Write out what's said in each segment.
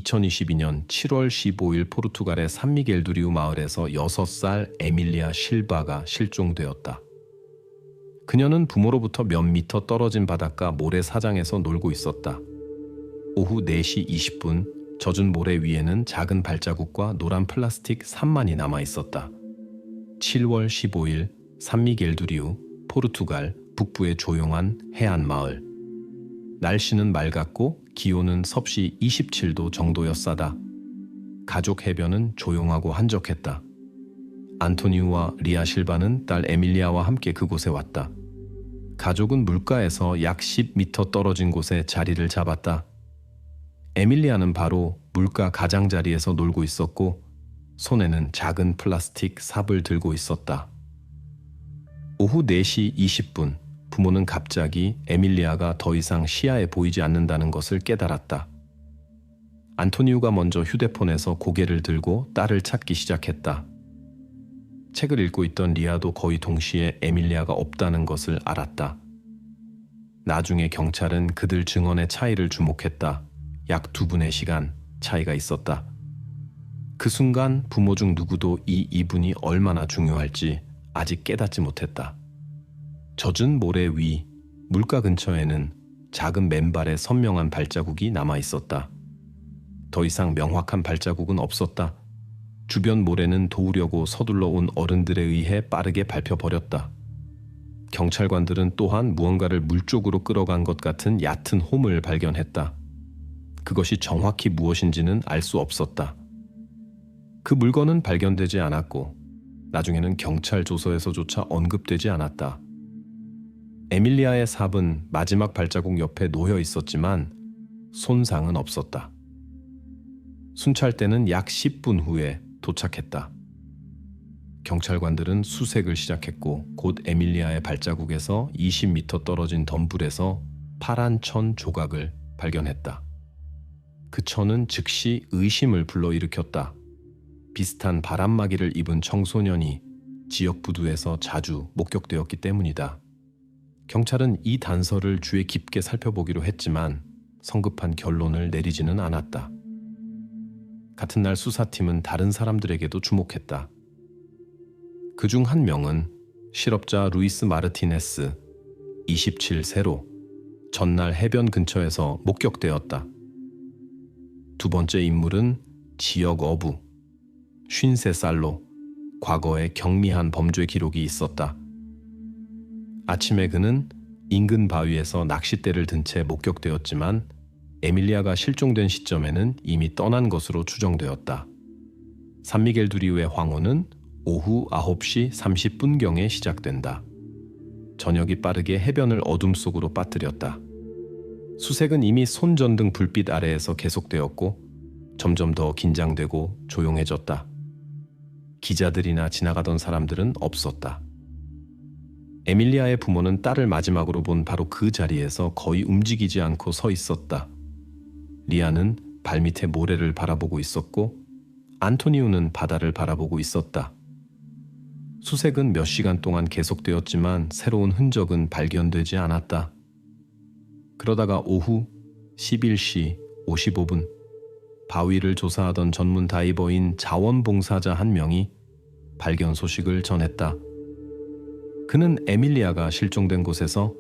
2022년 7월 15일 포르투갈의 산미겔두리우 마을에서 6살 에밀리아 실바가 실종되었다. 그녀는 부모로부터 몇 미터 떨어진 바닷가 모래사장에서 놀고 있었다. 오후 4시 20분 젖은 모래 위에는 작은 발자국과 노란 플라스틱 산만이 남아 있었다. 7월 15일 산미겔두리우, 포르투갈 북부의 조용한 해안 마을. 날씨는 맑았고 기온은 섭씨 27도 정도였사다. 가족 해변은 조용하고 한적했다. 안토니우와 리아 실바는 딸 에밀리아와 함께 그곳에 왔다. 가족은 물가에서 약 10m 떨어진 곳에 자리를 잡았다. 에밀리아는 바로 물가 가장자리에서 놀고 있었고 손에는 작은 플라스틱 삽을 들고 있었다. 오후 4시 20분 부모는 갑자기 에밀리아가 더 이상 시야에 보이지 않는다는 것을 깨달았다. 안토니우가 먼저 휴대폰에서 고개를 들고 딸을 찾기 시작했다. 책을 읽고 있던 리아도 거의 동시에 에밀리아가 없다는 것을 알았다. 나중에 경찰은 그들 증언의 차이를 주목했다. 약 2분의 시간 차이가 있었다. 그 순간 부모 중 누구도 이 이분이 얼마나 중요할지 아직 깨닫지 못했다. 젖은 모래 위, 물가 근처에는 작은 맨발의 선명한 발자국이 남아 있었다. 더 이상 명확한 발자국은 없었다. 주변 모래는 도우려고 서둘러 온 어른들에 의해 빠르게 밟혀버렸다. 경찰관들은 또한 무언가를 물 쪽으로 끌어간 것 같은 얕은 홈을 발견했다. 그것이 정확히 무엇인지는 알 수 없었다. 그 물건은 발견되지 않았고 나중에는 경찰 조서에서조차 언급되지 않았다. 에밀리아의 삽은 마지막 발자국 옆에 놓여 있었지만 손상은 없었다. 순찰대는 약 10분 후에 도착했다. 경찰관들은 수색을 시작했고 곧 에밀리아의 발자국에서 20m 떨어진 덤불에서 파란 천 조각을 발견했다. 그 천은 즉시 의심을 불러일으켰다. 비슷한 바람막이를 입은 청소년이 지역 부두에서 자주 목격되었기 때문이다. 경찰은 이 단서를 주의 깊게 살펴보기로 했지만 성급한 결론을 내리지는 않았다. 같은 날 수사팀은 다른 사람들에게도 주목했다. 그중 한 명은 실업자 루이스 마르티네스, 27세로 전날 해변 근처에서 목격되었다. 두 번째 인물은 지역 어부, 53살로 과거에 경미한 범죄 기록이 있었다. 아침에 그는 인근 바위에서 낚싯대를 든 채 목격되었지만 에밀리아가 실종된 시점에는 이미 떠난 것으로 추정되었다. 산미겔두리우의 황혼은 오후 9시 30분경에 시작된다. 저녁이 빠르게 해변을 어둠 속으로 빠뜨렸다. 수색은 이미 손전등 불빛 아래에서 계속되었고 점점 더 긴장되고 조용해졌다. 기자들이나 지나가던 사람들은 없었다. 에밀리아의 부모는 딸을 마지막으로 본 바로 그 자리에서 거의 움직이지 않고 서 있었다. 리아는 발밑에 모래를 바라보고 있었고 안토니우는 바다를 바라보고 있었다. 수색은 몇 시간 동안 계속되었지만 새로운 흔적은 발견되지 않았다. 그러다가 오후 11시 55분 바위를 조사하던 전문 다이버인 자원봉사자 한 명이 발견 소식을 전했다. 그는 에밀리아가 실종된 곳에서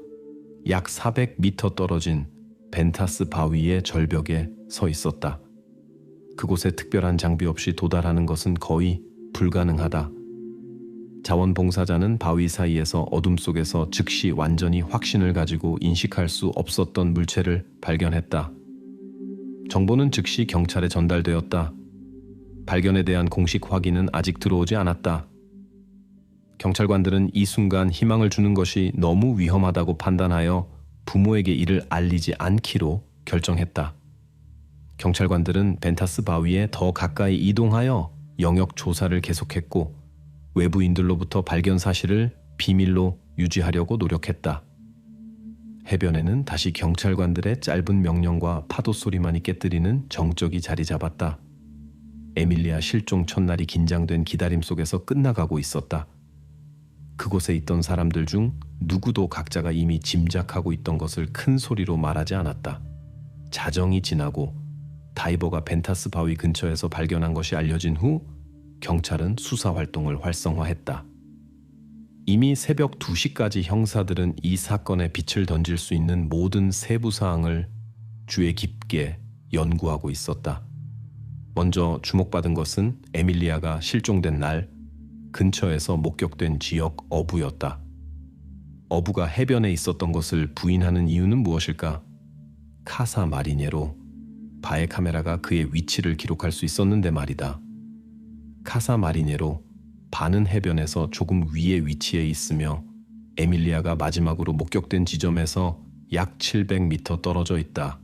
약 400m 떨어진 벤타스 바위의 절벽에 서 있었다. 그곳에 특별한 장비 없이 도달하는 것은 거의 불가능하다. 자원봉사자는 바위 사이에서 어둠 속에서 즉시 완전히 확신을 가지고 인식할 수 없었던 물체를 발견했다. 정보는 즉시 경찰에 전달되었다. 발견에 대한 공식 확인은 아직 들어오지 않았다. 경찰관들은 이 순간 희망을 주는 것이 너무 위험하다고 판단하여 부모에게 이를 알리지 않기로 결정했다. 경찰관들은 벤타스 바위에 더 가까이 이동하여 영역 조사를 계속했고 외부인들로부터 발견 사실을 비밀로 유지하려고 노력했다. 해변에는 다시 경찰관들의 짧은 명령과 파도 소리만이 깨뜨리는 정적이 자리 잡았다. 에밀리아 실종 첫날이 긴장된 기다림 속에서 끝나가고 있었다. 그곳에 있던 사람들 중 누구도 각자가 이미 짐작하고 있던 것을 큰 소리로 말하지 않았다. 자정이 지나고 다이버가 벤타스 바위 근처에서 발견한 것이 알려진 후 경찰은 수사 활동을 활성화했다. 이미 새벽 2시까지 형사들은 이 사건에 빛을 던질 수 있는 모든 세부 사항을 주의 깊게 연구하고 있었다. 먼저 주목받은 것은 에밀리아가 실종된 날 근처에서 목격된 지역 어부였다. 어부가 해변에 있었던 것을 부인하는 이유는 무엇일까? 카사 마리네로 바의 카메라가 그의 위치를 기록할 수 있었는데 말이다. 카사 마리네로 바는 해변에서 조금 위에 위치해 있으며 에밀리아가 마지막으로 목격된 지점에서 약 700m 떨어져 있다.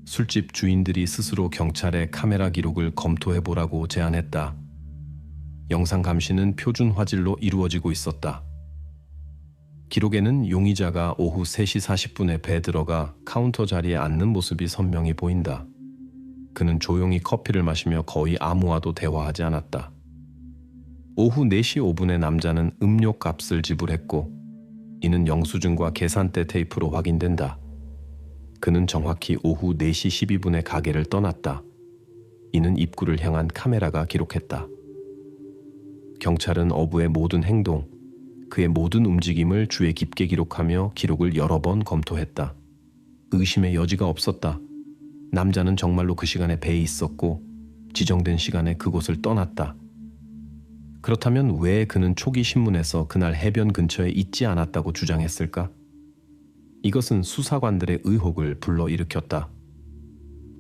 술집 주인들이 스스로 경찰에 카메라 기록을 검토해보라고 제안했다. 영상 감시는 표준 화질로 이루어지고 있었다. 기록에는 용의자가 오후 3시 40분에 배에 들어가 카운터 자리에 앉는 모습이 선명히 보인다. 그는 조용히 커피를 마시며 거의 아무와도 대화하지 않았다. 오후 4시 5분에 남자는 음료값을 지불했고 이는 영수증과 계산대 테이프로 확인된다. 그는 정확히 오후 4시 12분에 가게를 떠났다. 이는 입구를 향한 카메라가 기록했다. 경찰은 어부의 모든 행동, 그의 모든 움직임을 주의 깊게 기록하며 기록을 여러 번 검토했다. 의심의 여지가 없었다. 남자는 정말로 그 시간에 배에 있었고 지정된 시간에 그곳을 떠났다. 그렇다면 왜 그는 초기 신문에서 그날 해변 근처에 있지 않았다고 주장했을까? 이것은 수사관들의 의혹을 불러일으켰다.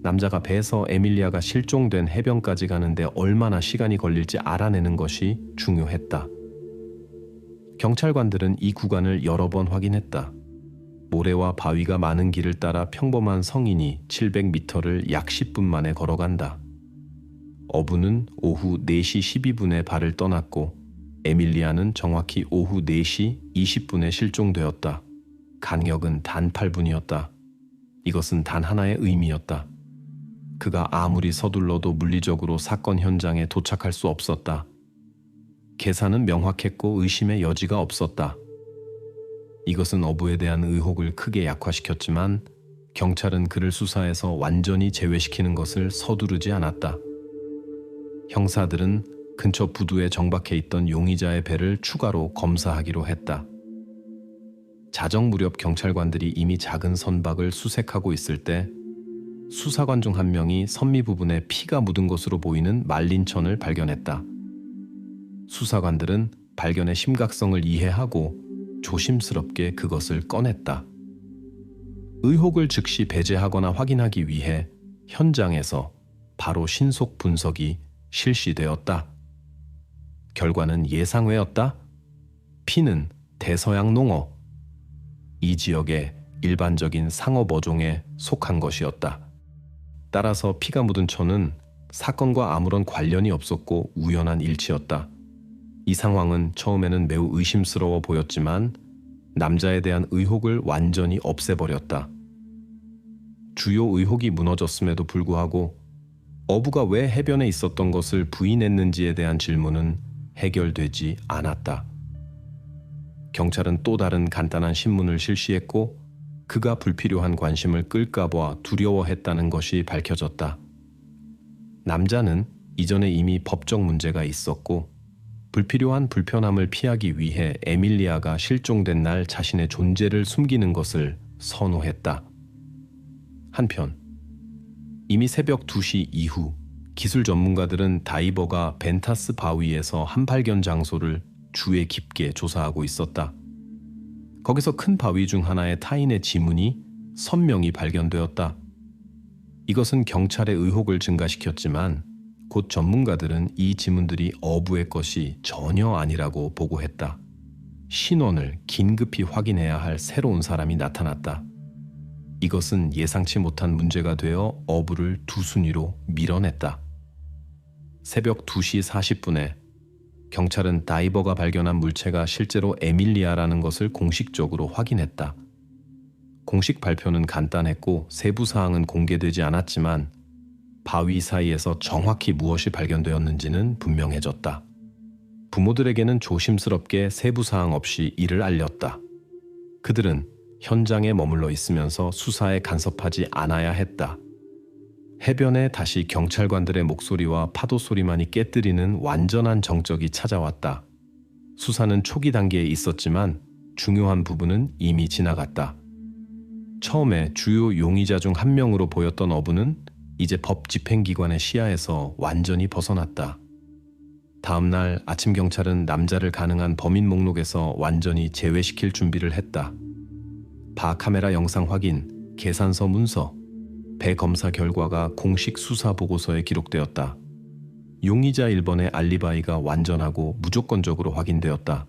남자가 배에서 에밀리아가 실종된 해변까지 가는데 얼마나 시간이 걸릴지 알아내는 것이 중요했다. 경찰관들은 이 구간을 여러 번 확인했다. 모래와 바위가 많은 길을 따라 평범한 성인이 700m를 약 10분 만에 걸어간다. 어부는 오후 4시 12분에 발을 떠났고 에밀리아는 정확히 오후 4시 20분에 실종되었다. 간격은 단 8분이었다. 이것은 단 하나의 의미였다. 그가 아무리 서둘러도 물리적으로 사건 현장에 도착할 수 없었다. 계산은 명확했고 의심의 여지가 없었다. 이것은 어부에 대한 의혹을 크게 약화시켰지만 경찰은 그를 수사해서 완전히 제외시키는 것을 서두르지 않았다. 형사들은 근처 부두에 정박해 있던 용의자의 배를 추가로 검사하기로 했다. 자정 무렵 경찰관들이 이미 작은 선박을 수색하고 있을 때 수사관 중 한 명이 선미 부분에 피가 묻은 것으로 보이는 말린 천을 발견했다. 수사관들은 발견의 심각성을 이해하고 조심스럽게 그것을 꺼냈다. 의혹을 즉시 배제하거나 확인하기 위해 현장에서 바로 신속 분석이 실시되었다. 결과는 예상외였다. 피는 대서양 농어, 이 지역의 일반적인 상어 어종에 속한 것이었다. 따라서 피가 묻은 천은 사건과 아무런 관련이 없었고 우연한 일치였다. 이 상황은 처음에는 매우 의심스러워 보였지만 남자에 대한 의혹을 완전히 없애버렸다. 주요 의혹이 무너졌음에도 불구하고 어부가 왜 해변에 있었던 것을 부인했는지에 대한 질문은 해결되지 않았다. 경찰은 또 다른 간단한 신문을 실시했고 그가 불필요한 관심을 끌까 봐 두려워했다는 것이 밝혀졌다. 남자는 이전에 이미 법적 문제가 있었고 불필요한 불편함을 피하기 위해 에밀리아가 실종된 날 자신의 존재를 숨기는 것을 선호했다. 한편 이미 새벽 2시 이후 기술 전문가들은 다이버가 벤타스 바위에서 한 발견 장소를 주의 깊게 조사하고 있었다. 거기서 큰 바위 중 하나의 타인의 지문이 선명히 발견되었다. 이것은 경찰의 의혹을 증가시켰지만 곧 전문가들은 이 지문들이 어부의 것이 전혀 아니라고 보고했다. 신원을 긴급히 확인해야 할 새로운 사람이 나타났다. 이것은 예상치 못한 문제가 되어 어부를 두 순위로 밀어냈다. 새벽 2시 40분에 경찰은 다이버가 발견한 물체가 실제로 에밀리아라는 것을 공식적으로 확인했다. 공식 발표는 간단했고 세부 사항은 공개되지 않았지만 바위 사이에서 정확히 무엇이 발견되었는지는 분명해졌다. 부모들에게는 조심스럽게 세부 사항 없이 이를 알렸다. 그들은 현장에 머물러 있으면서 수사에 간섭하지 않아야 했다. 해변에 다시 경찰관들의 목소리와 파도 소리만이 깨뜨리는 완전한 정적이 찾아왔다. 수사는 초기 단계에 있었지만 중요한 부분은 이미 지나갔다. 처음에 주요 용의자 중 한 명으로 보였던 어부는 이제 법 집행기관의 시야에서 완전히 벗어났다. 다음 날 아침 경찰은 남자를 가능한 범인 목록에서 완전히 제외시킬 준비를 했다. 바카메라 영상 확인, 계산서 문서, 배 검사 결과가 공식 수사 보고서에 기록되었다. 용의자 1번의 알리바이가 완전하고 무조건적으로 확인되었다.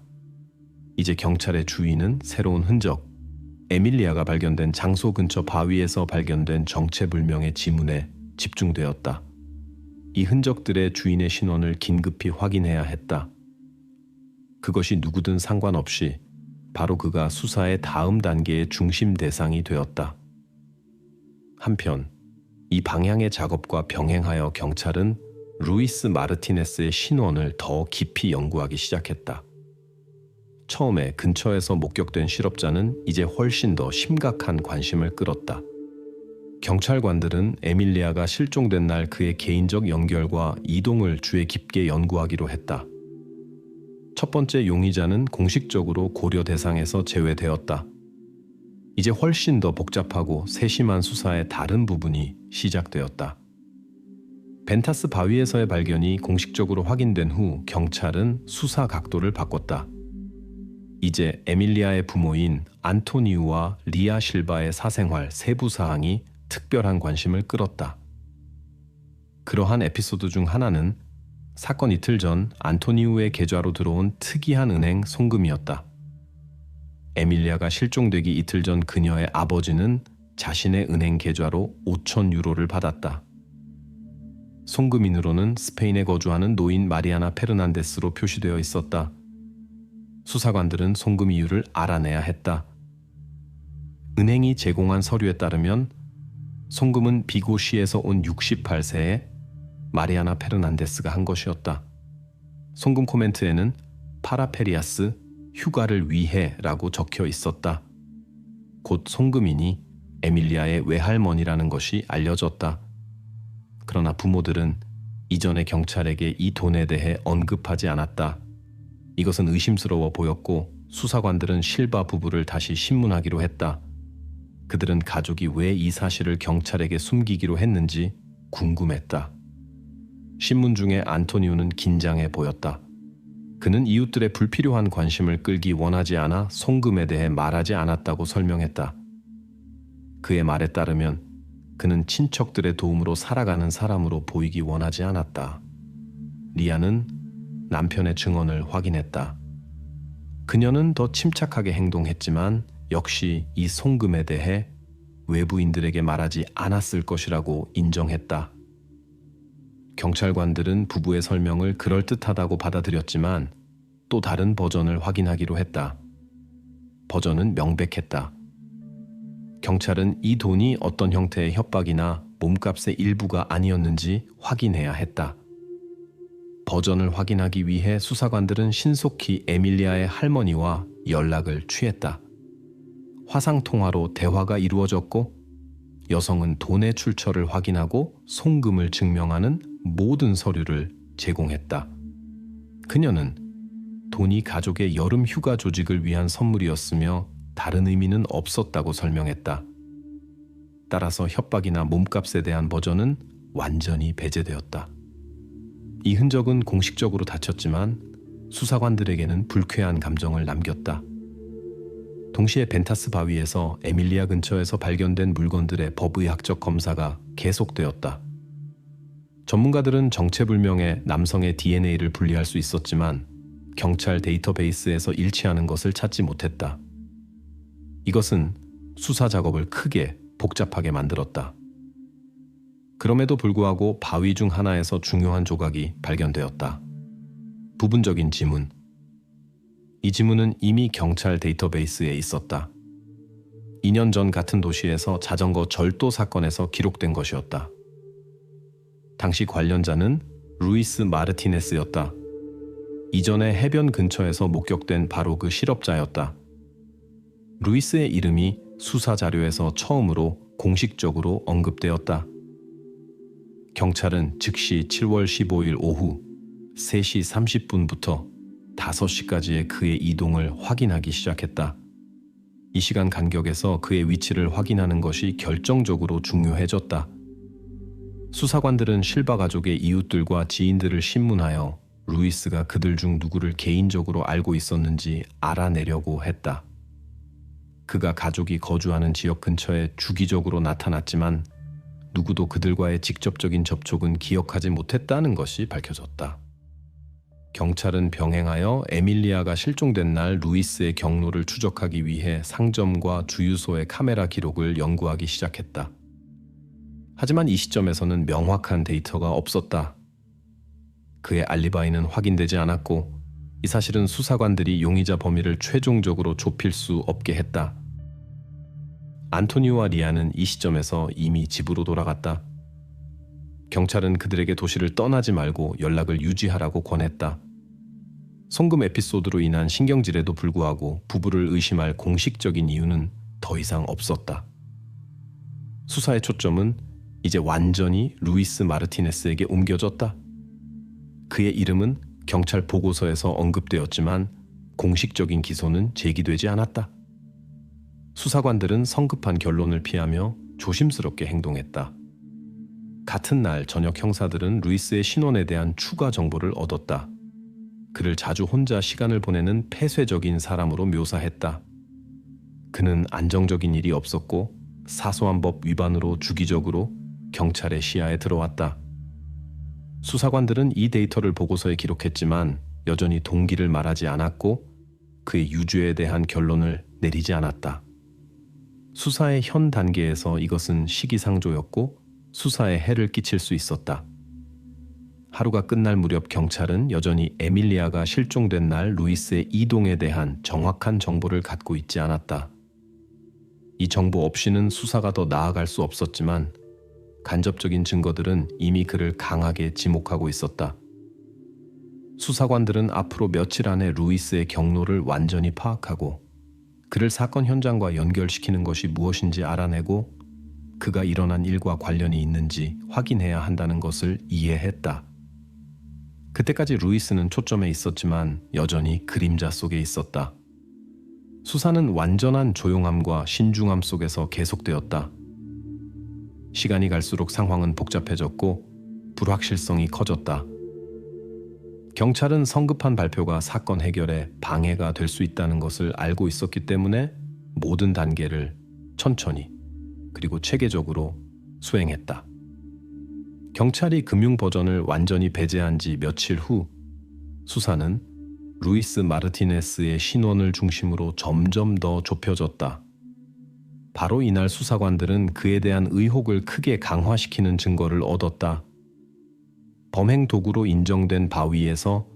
이제 경찰의 주의는 새로운 흔적, 에밀리아가 발견된 장소 근처 바위에서 발견된 정체불명의 지문에 집중되었다. 이 흔적들의 주인의 신원을 긴급히 확인해야 했다. 그것이 누구든 상관없이 바로 그가 수사의 다음 단계의 중심 대상이 되었다. 한편 이 방향의 작업과 병행하여 경찰은 루이스 마르티네스의 신원을 더 깊이 연구하기 시작했다. 처음에 근처에서 목격된 실업자는 이제 훨씬 더 심각한 관심을 끌었다. 경찰관들은 에밀리아가 실종된 날 그의 개인적 연결과 이동을 주의 깊게 연구하기로 했다. 첫 번째 용의자는 공식적으로 고려 대상에서 제외되었다. 이제 훨씬 더 복잡하고 세심한 수사의 다른 부분이 시작되었다. 벤타스 바위에서의 발견이 공식적으로 확인된 후 경찰은 수사 각도를 바꿨다. 이제 에밀리아의 부모인 안토니우와 리아 실바의 사생활 세부 사항이 특별한 관심을 끌었다. 그러한 에피소드 중 하나는 사건 이틀 전 안토니우의 계좌로 들어온 특이한 은행 송금이었다. 에밀리아가 실종되기 이틀 전 그녀의 아버지는 자신의 은행 계좌로 5,000 유로를 받았다. 송금인으로는 스페인에 거주하는 노인 마리아나 페르난데스로 표시되어 있었다. 수사관들은 송금 이유를 알아내야 했다. 은행이 제공한 서류에 따르면 송금은 비고시에서 온 68세의 마리아나 페르난데스가 한 것이었다. 송금 코멘트에는 파라페리아스 휴가를 위해 라고 적혀 있었다. 곧 송금인이 에밀리아의 외할머니라는 것이 알려졌다. 그러나 부모들은 이전에 경찰에게 이 돈에 대해 언급하지 않았다. 이것은 의심스러워 보였고 수사관들은 실바 부부를 다시 신문하기로 했다. 그들은 가족이 왜 이 사실을 경찰에게 숨기기로 했는지 궁금했다. 신문 중에 안토니우는 긴장해 보였다. 그는 이웃들의 불필요한 관심을 끌기 원하지 않아 송금에 대해 말하지 않았다고 설명했다. 그의 말에 따르면 그는 친척들의 도움으로 살아가는 사람으로 보이기 원하지 않았다. 리아는 남편의 증언을 확인했다. 그녀는 더 침착하게 행동했지만 역시 이 송금에 대해 외부인들에게 말하지 않았을 것이라고 인정했다. 경찰관들은 부부의 설명을 그럴듯하다고 받아들였지만 또 다른 버전을 확인하기로 했다. 버전은 명백했다. 경찰은 이 돈이 어떤 형태의 협박이나 몸값의 일부가 아니었는지 확인해야 했다. 버전을 확인하기 위해 수사관들은 신속히 에밀리아의 할머니와 연락을 취했다. 화상통화로 대화가 이루어졌고 여성은 돈의 출처를 확인하고 송금을 증명하는 모든 서류를 제공했다. 그녀는 돈이 가족의 여름 휴가 조직을 위한 선물이었으며 다른 의미는 없었다고 설명했다. 따라서 협박이나 몸값에 대한 버전은 완전히 배제되었다. 이 흔적은 공식적으로 닫혔지만 수사관들에게는 불쾌한 감정을 남겼다. 동시에 벤타스 바위에서 에밀리아 근처에서 발견된 물건들의 법의학적 검사가 계속되었다. 전문가들은 정체불명의 남성의 DNA를 분리할 수 있었지만 경찰 데이터베이스에서 일치하는 것을 찾지 못했다. 이것은 수사 작업을 크게 복잡하게 만들었다. 그럼에도 불구하고 바위 중 하나에서 중요한 조각이 발견되었다. 부분적인 지문. 이 지문은 이미 경찰 데이터베이스에 있었다. 2년 전 같은 도시에서 자전거 절도 사건에서 기록된 것이었다. 당시 관련자는 루이스 마르티네스였다. 이전에 해변 근처에서 목격된 바로 그 실업자였다. 루이스의 이름이 수사 자료에서 처음으로 공식적으로 언급되었다. 경찰은 즉시 7월 15일 오후 3시 30분부터 5시까지의 그의 이동을 확인하기 시작했다. 이 시간 간격에서 그의 위치를 확인하는 것이 결정적으로 중요해졌다. 수사관들은 실바 가족의 이웃들과 지인들을 신문하여 루이스가 그들 중 누구를 개인적으로 알고 있었는지 알아내려고 했다. 그가 가족이 거주하는 지역 근처에 주기적으로 나타났지만 누구도 그들과의 직접적인 접촉은 기억하지 못했다는 것이 밝혀졌다. 경찰은 병행하여 에밀리아가 실종된 날 루이스의 경로를 추적하기 위해 상점과 주유소의 카메라 기록을 연구하기 시작했다. 하지만 이 시점에서는 명확한 데이터가 없었다. 그의 알리바이는 확인되지 않았고 이 사실은 수사관들이 용의자 범위를 최종적으로 좁힐 수 없게 했다. 안토니오와 리아는 이 시점에서 이미 집으로 돌아갔다. 경찰은 그들에게 도시를 떠나지 말고 연락을 유지하라고 권했다. 송금 에피소드로 인한 신경질에도 불구하고 부부를 의심할 공식적인 이유는 더 이상 없었다. 수사의 초점은 이제 완전히 루이스 마르티네스에게 옮겨졌다. 그의 이름은 경찰 보고서에서 언급되었지만 공식적인 기소는 제기되지 않았다. 수사관들은 성급한 결론을 피하며 조심스럽게 행동했다. 같은 날 저녁 형사들은 루이스의 신원에 대한 추가 정보를 얻었다. 그를 자주 혼자 시간을 보내는 폐쇄적인 사람으로 묘사했다. 그는 안정적인 일이 없었고 사소한 법 위반으로 주기적으로 경찰의 시야에 들어왔다. 수사관들은 이 데이터를 보고서에 기록했지만 여전히 동기를 말하지 않았고 그의 유죄에 대한 결론을 내리지 않았다. 수사의 현 단계에서 이것은 시기상조였고 수사에 해를 끼칠 수 있었다. 하루가 끝날 무렵 경찰은 여전히 에밀리아가 실종된 날 루이스의 이동에 대한 정확한 정보를 갖고 있지 않았다. 이 정보 없이는 수사가 더 나아갈 수 없었지만 간접적인 증거들은 이미 그를 강하게 지목하고 있었다. 수사관들은 앞으로 며칠 안에 루이스의 경로를 완전히 파악하고 그를 사건 현장과 연결시키는 것이 무엇인지 알아내고 그가 일어난 일과 관련이 있는지 확인해야 한다는 것을 이해했다. 그때까지 루이스는 초점에 있었지만 여전히 그림자 속에 있었다. 수사는 완전한 조용함과 신중함 속에서 계속되었다. 시간이 갈수록 상황은 복잡해졌고 불확실성이 커졌다. 경찰은 성급한 발표가 사건 해결에 방해가 될 수 있다는 것을 알고 있었기 때문에 모든 단계를 천천히 그리고 체계적으로 수행했다. 경찰이 금융 버전을 완전히 배제한 지 며칠 후 수사는 루이스 마르티네스의 신원을 중심으로 점점 더 좁혀졌다. 바로 이날 수사관들은 그에 대한 의혹을 크게 강화시키는 증거를 얻었다. 범행 도구로 인정된 바위에서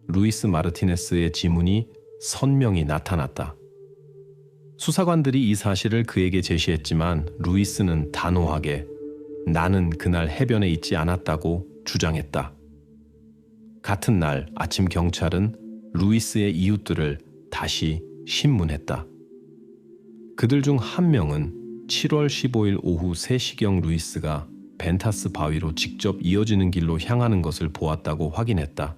루이스 마르티네스의 지문이 선명히 나타났다. 수사관들이 이 사실을 그에게 제시했지만 루이스는 단호하게 나는 그날 해변에 있지 않았다고 주장했다. 같은 날 아침 경찰은 루이스의 이웃들을 다시 신문했다. 그들 중 한 명은 7월 15일 오후 3시경 루이스가 벤타스 바위로 직접 이어지는 길로 향하는 것을 보았다고 확인했다.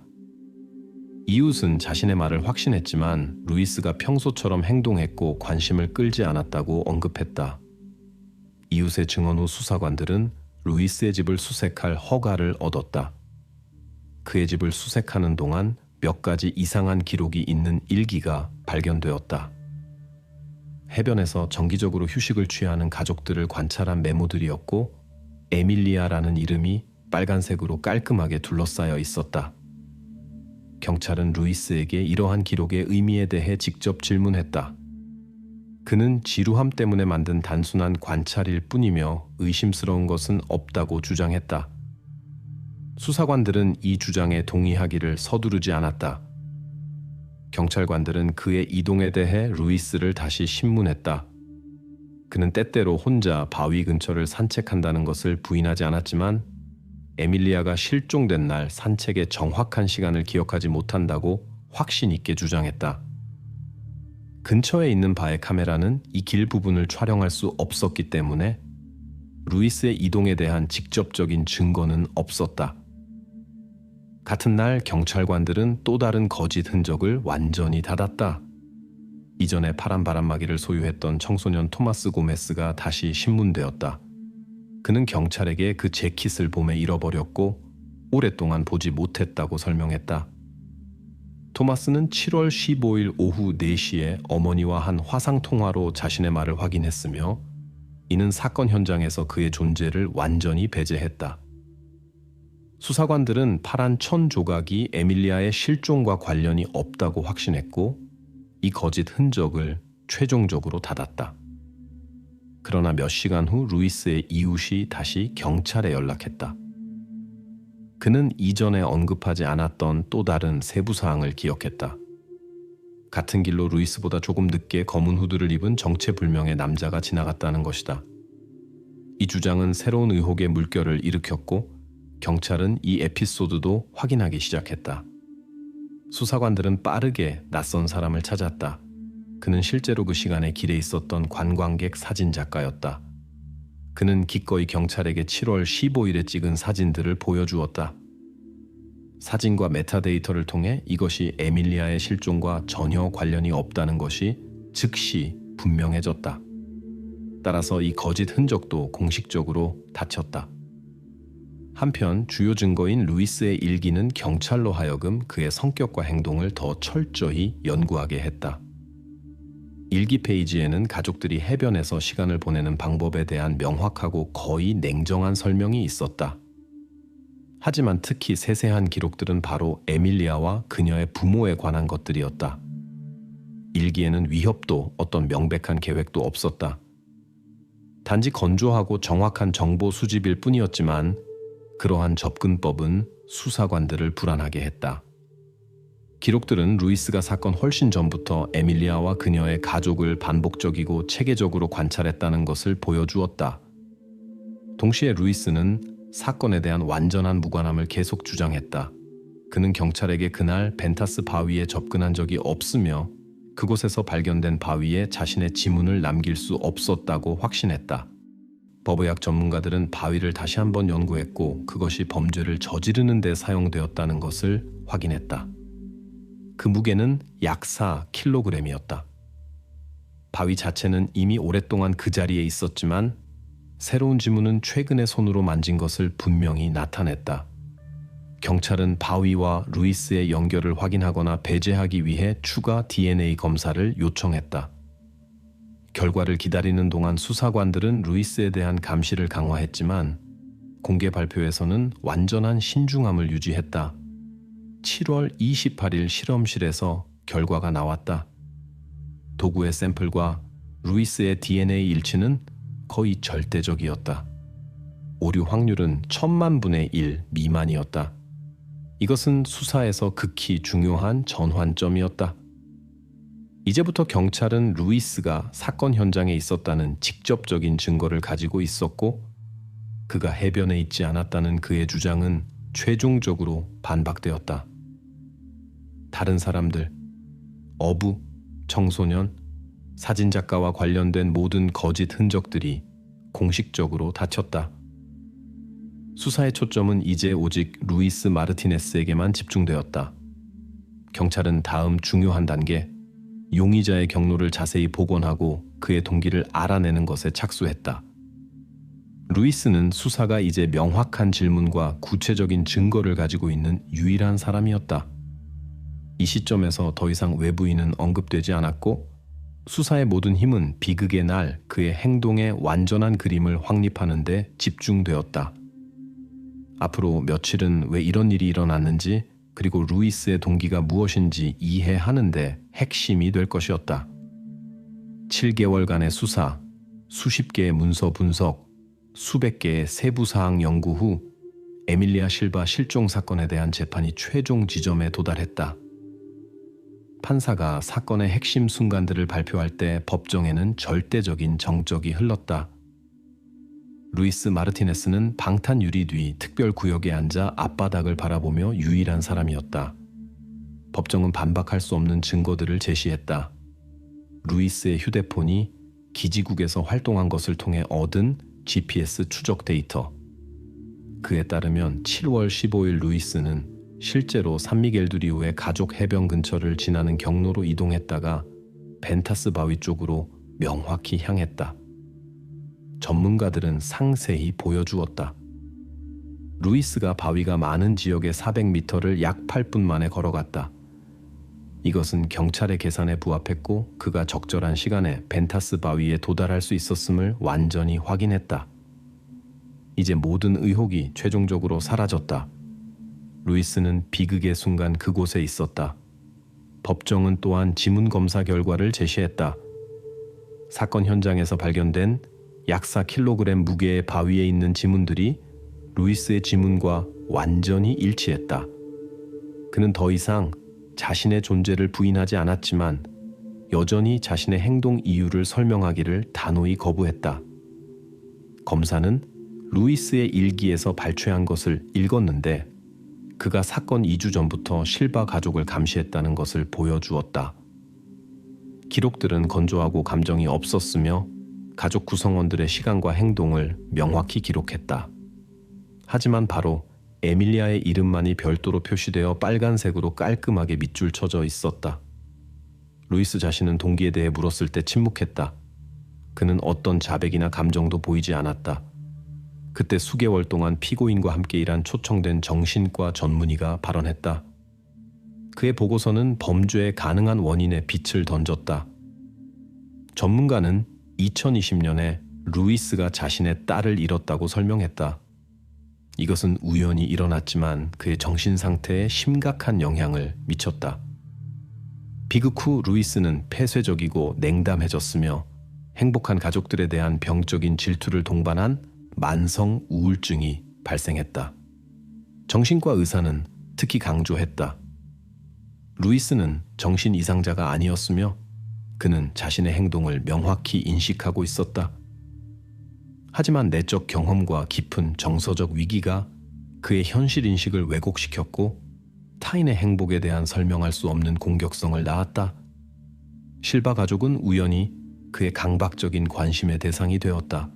이웃은 자신의 말을 확신했지만 루이스가 평소처럼 행동했고 관심을 끌지 않았다고 언급했다. 이웃의 증언 후 수사관들은 루이스의 집을 수색할 허가를 얻었다. 그의 집을 수색하는 동안 몇 가지 이상한 기록이 있는 일기가 발견되었다. 해변에서 정기적으로 휴식을 취하는 가족들을 관찰한 메모들이었고 에밀리아라는 이름이 빨간색으로 깔끔하게 둘러싸여 있었다. 경찰은 루이스에게 이러한 기록의 의미에 대해 직접 질문했다. 그는 지루함 때문에 만든 단순한 관찰일 뿐이며 의심스러운 것은 없다고 주장했다. 수사관들은 이 주장에 동의하기를 서두르지 않았다. 경찰관들은 그의 이동에 대해 루이스를 다시 신문했다. 그는 때때로 혼자 바위 근처를 산책한다는 것을 부인하지 않았지만 에밀리아가 실종된 날 산책의 정확한 시간을 기억하지 못한다고 확신 있게 주장했다. 근처에 있는 바의 카메라는 이 길 부분을 촬영할 수 없었기 때문에 루이스의 이동에 대한 직접적인 증거는 없었다. 같은 날 경찰관들은 또 다른 거짓 흔적을 완전히 닫았다. 이전에 파란 바람막이를 소유했던 청소년 토마스 고메스가 다시 신문되었다. 그는 경찰에게 그 재킷을 봄에 잃어버렸고 오랫동안 보지 못했다고 설명했다. 토마스는 7월 15일 오후 4시에 어머니와 한 화상통화로 자신의 말을 확인했으며 이는 사건 현장에서 그의 존재를 완전히 배제했다. 수사관들은 파란 천 조각이 에밀리아의 실종과 관련이 없다고 확신했고 이 거짓 흔적을 최종적으로 닫았다. 그러나 몇 시간 후 루이스의 이웃이 다시 경찰에 연락했다. 그는 이전에 언급하지 않았던 또 다른 세부 사항을 기억했다. 같은 길로 루이스보다 조금 늦게 검은 후드를 입은 정체불명의 남자가 지나갔다는 것이다. 이 주장은 새로운 의혹의 물결을 일으켰고 경찰은 이 에피소드도 확인하기 시작했다. 수사관들은 빠르게 낯선 사람을 찾았다. 그는 실제로 그 시간에 길에 있었던 관광객 사진작가였다. 그는 기꺼이 경찰에게 7월 15일에 찍은 사진들을 보여주었다. 사진과 메타데이터를 통해 이것이 에밀리아의 실종과 전혀 관련이 없다는 것이 즉시 분명해졌다. 따라서 이 거짓 흔적도 공식적으로 닫혔다. 한편 주요 증거인 루이스의 일기는 경찰로 하여금 그의 성격과 행동을 더 철저히 연구하게 했다. 일기 페이지에는 가족들이 해변에서 시간을 보내는 방법에 대한 명확하고 거의 냉정한 설명이 있었다. 하지만 특히 세세한 기록들은 바로 에밀리아와 그녀의 부모에 관한 것들이었다. 일기에는 위협도 어떤 명백한 계획도 없었다. 단지 건조하고 정확한 정보 수집일 뿐이었지만 그러한 접근법은 수사관들을 불안하게 했다. 기록들은 루이스가 사건 훨씬 전부터 에밀리아와 그녀의 가족을 반복적이고 체계적으로 관찰했다는 것을 보여주었다. 동시에 루이스는 사건에 대한 완전한 무관함을 계속 주장했다. 그는 경찰에게 그날 벤타스 바위에 접근한 적이 없으며 그곳에서 발견된 바위에 자신의 지문을 남길 수 없었다고 확신했다. 법의학 전문가들은 바위를 다시 한번 연구했고 그것이 범죄를 저지르는 데 사용되었다는 것을 확인했다. 그 무게는 약 4kg이었다. 바위 자체는 이미 오랫동안 그 자리에 있었지만 새로운 지문은 최근에 손으로 만진 것을 분명히 나타냈다. 경찰은 바위와 루이스의 연결을 확인하거나 배제하기 위해 추가 DNA 검사를 요청했다. 결과를 기다리는 동안 수사관들은 루이스에 대한 감시를 강화했지만 공개 발표에서는 완전한 신중함을 유지했다. 7월 28일 실험실에서 결과가 나왔다. 도구의 샘플과 루이스의 DNA 일치는 거의 절대적이었다. 오류 확률은 1000만 분의 1 미만이었다. 이것은 수사에서 극히 중요한 전환점이었다. 이제부터 경찰은 루이스가 사건 현장에 있었다는 직접적인 증거를 가지고 있었고 그가 해변에 있지 않았다는 그의 주장은 최종적으로 반박되었다. 다른 사람들, 어부, 청소년, 사진작가와 관련된 모든 거짓 흔적들이 공식적으로 닫혔다. 수사의 초점은 이제 오직 루이스 마르티네스에게만 집중되었다. 경찰은 다음 중요한 단계, 용의자의 경로를 자세히 복원하고 그의 동기를 알아내는 것에 착수했다. 루이스는 수사가 이제 명확한 질문과 구체적인 증거를 가지고 있는 유일한 사람이었다. 이 시점에서 더 이상 외부인은 언급되지 않았고 수사의 모든 힘은 비극의 날 그의 행동의 완전한 그림을 확립하는 데 집중되었다. 앞으로 며칠은 왜 이런 일이 일어났는지 그리고 루이스의 동기가 무엇인지 이해하는 데 핵심이 될 것이었다. 7개월간의 수사, 수십 개의 문서 분석, 수백 개의 세부사항 연구 후 에밀리아 실바 실종 사건에 대한 재판이 최종 지점에 도달했다. 판사가 사건의 핵심 순간들을 발표할 때 법정에는 절대적인 정적이 흘렀다. 루이스 마르티네스는 방탄 유리 뒤 특별 구역에 앉아 앞바닥을 바라보며 유일한 사람이었다. 법정은 반박할 수 없는 증거들을 제시했다. 루이스의 휴대폰이 기지국에서 활동한 것을 통해 얻은 GPS 추적 데이터. 그에 따르면 7월 15일 루이스는 실제로 산미겔두리우의 가족 해변 근처를 지나는 경로로 이동했다가 벤타스 바위 쪽으로 명확히 향했다. 전문가들은 상세히 보여주었다. 루이스가 바위가 많은 지역의 400m를 약 8분 만에 걸어갔다. 이것은 경찰의 계산에 부합했고 그가 적절한 시간에 벤타스 바위에 도달할 수 있었음을 완전히 확인했다. 이제 모든 의혹이 최종적으로 사라졌다. 루이스는 비극의 순간 그곳에 있었다. 법정은 또한 지문 검사 결과를 제시했다. 사건 현장에서 발견된 약 4kg 무게의 바위에 있는 지문들이 루이스의 지문과 완전히 일치했다. 그는 더 이상 자신의 존재를 부인하지 않았지만 여전히 자신의 행동 이유를 설명하기를 단호히 거부했다. 검사는 루이스의 일기에서 발췌한 것을 읽었는데 그가 사건 2주 전부터 실바 가족을 감시했다는 것을 보여주었다. 기록들은 건조하고 감정이 없었으며 가족 구성원들의 시간과 행동을 명확히 기록했다. 하지만 바로 에밀리아의 이름만이 별도로 표시되어 빨간색으로 깔끔하게 밑줄 쳐져 있었다. 루이스 자신은 동기에 대해 물었을 때 침묵했다. 그는 어떤 자백이나 감정도 보이지 않았다. 그때 수개월 동안 피고인과 함께 일한 초청된 정신과 전문의가 발언했다. 그의 보고서는 범죄의 가능한 원인에 빛을 던졌다. 전문가는 2020년에 루이스가 자신의 딸을 잃었다고 설명했다. 이것은 우연히 일어났지만 그의 정신 상태에 심각한 영향을 미쳤다. 비극 후 루이스는 폐쇄적이고 냉담해졌으며 행복한 가족들에 대한 병적인 질투를 동반한 만성 우울증이 발생했다. 정신과 의사는 특히 강조했다. 루이스는 정신 이상자가 아니었으며 그는 자신의 행동을 명확히 인식하고 있었다. 하지만 내적 경험과 깊은 정서적 위기가 그의 현실 인식을 왜곡시켰고 타인의 행복에 대한 설명할 수 없는 공격성을 낳았다. 실바 가족은 우연히 그의 강박적인 관심의 대상이 되었다.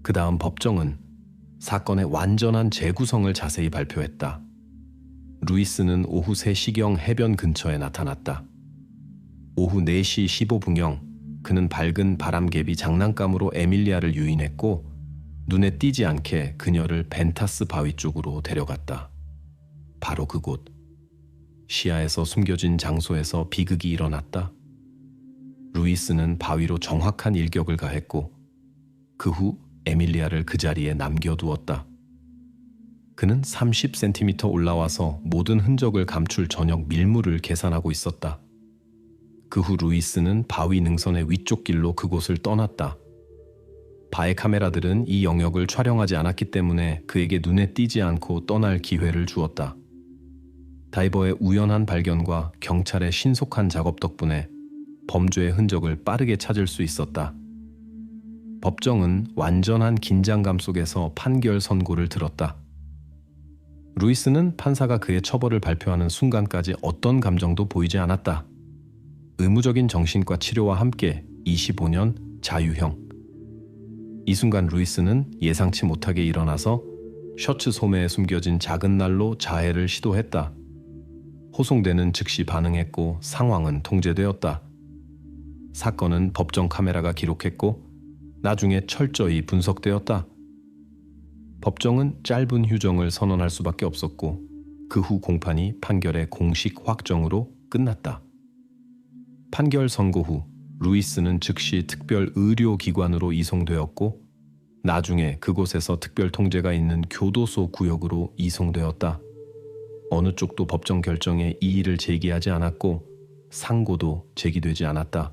그 다음 법정은 사건의 완전한 재구성을 자세히 발표했다. 루이스는 오후 3시경 해변 근처에 나타났다. 오후 4시 15분경 그는 밝은 바람개비 장난감으로 에밀리아를 유인했고 눈에 띄지 않게 그녀를 벤타스 바위 쪽으로 데려갔다. 바로 그곳, 시야에서 숨겨진 장소에서 비극이 일어났다. 루이스는 바위로 정확한 일격을 가했고 그 후 에밀리아를 그 자리에 남겨두었다. 그는 30cm 올라와서 모든 흔적을 감출 저녁 밀물을 계산하고 있었다. 그 후 루이스는 바위 능선의 위쪽 길로 그곳을 떠났다. 바의 카메라들은 이 영역을 촬영하지 않았기 때문에 그에게 눈에 띄지 않고 떠날 기회를 주었다. 다이버의 우연한 발견과 경찰의 신속한 작업 덕분에 범죄의 흔적을 빠르게 찾을 수 있었다. 법정은 완전한 긴장감 속에서 판결 선고를 들었다. 루이스는 판사가 그의 처벌을 발표하는 순간까지 어떤 감정도 보이지 않았다. 의무적인 정신과 치료와 함께 25년 자유형. 이 순간 루이스는 예상치 못하게 일어나서 셔츠 소매에 숨겨진 작은 날로 자해를 시도했다. 호송대는 즉시 반응했고 상황은 통제되었다. 사건은 법정 카메라가 기록했고 나중에 철저히 분석되었다. 법정은 짧은 휴정을 선언할 수밖에 없었고 그 후 공판이 판결의 공식 확정으로 끝났다. 판결 선고 후 루이스는 즉시 특별 의료기관으로 이송되었고 나중에 그곳에서 특별 통제가 있는 교도소 구역으로 이송되었다. 어느 쪽도 법정 결정에 이의를 제기하지 않았고 상고도 제기되지 않았다.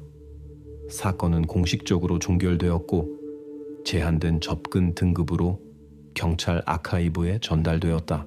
사건은 공식적으로 종결되었고 제한된 접근 등급으로 경찰 아카이브에 전달되었다.